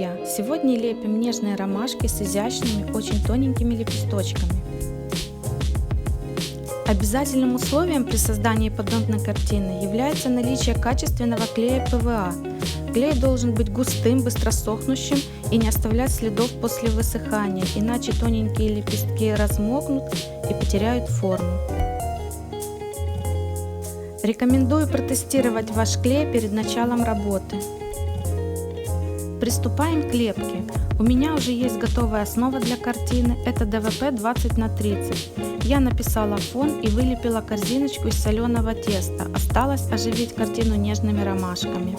друзья! Сегодня лепим нежные ромашки с изящными, очень тоненькими лепесточками. Обязательным условием при создании подобной картины является наличие качественного клея ПВА. Клей должен быть густым, быстросохнущим и не оставлять следов после высыхания, иначе тоненькие лепестки размокнут и потеряют форму. Рекомендую протестировать ваш клей перед началом работы. Приступаем к лепке. У меня уже есть готовая основа для картины, это ДВП 20×30. Я написала фон и вылепила корзиночку из соленого теста. Осталось оживить картину нежными ромашками.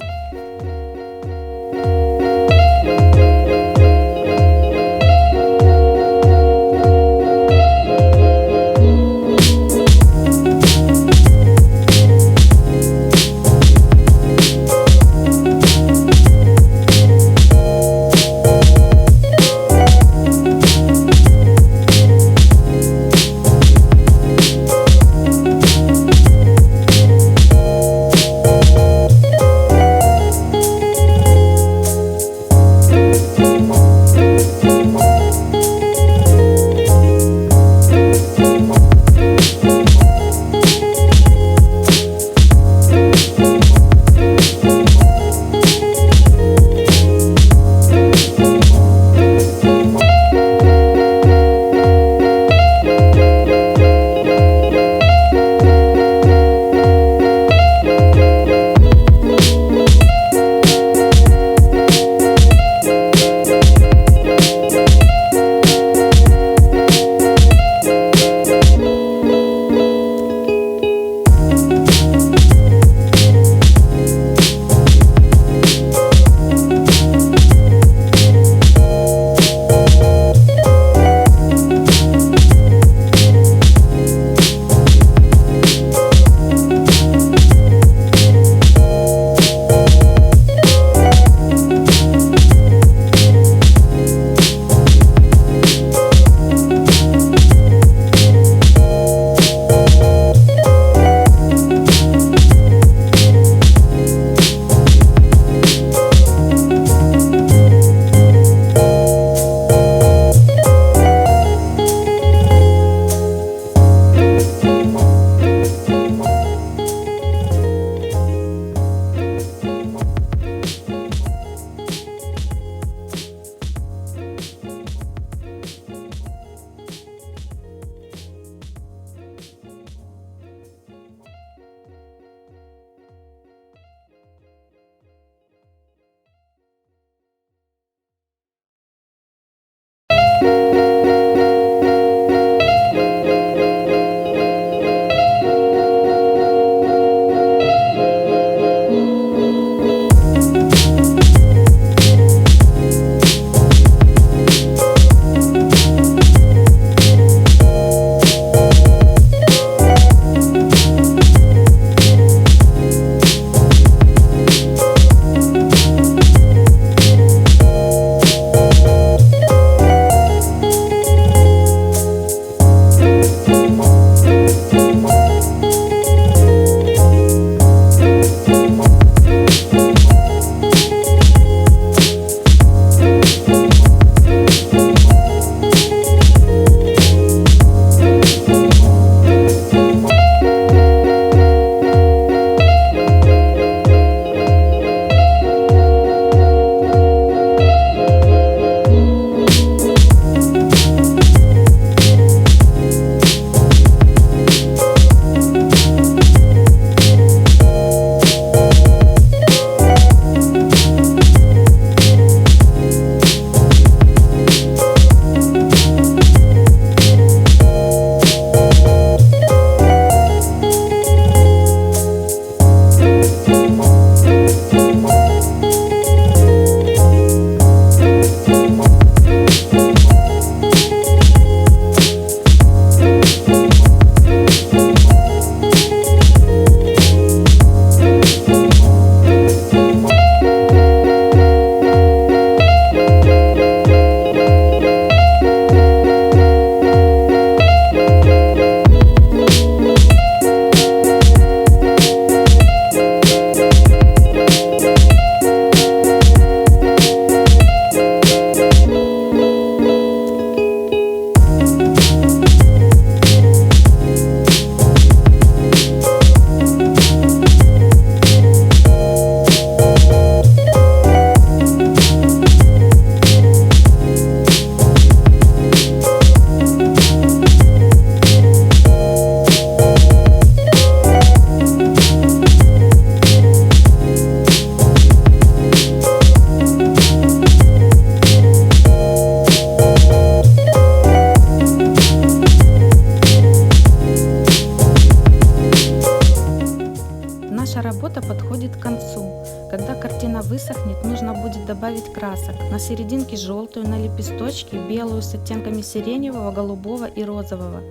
цвету. Когда картина высохнет, нужно будет добавить красок. На серединке желтую, на лепесточке белую с оттенками сиреневого, голубого и розового.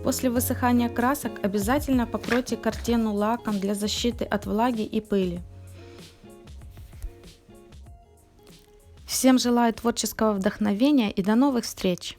После высыхания красок обязательно покройте картину лаком для защиты от влаги и пыли. Всем желаю творческого вдохновения и до новых встреч!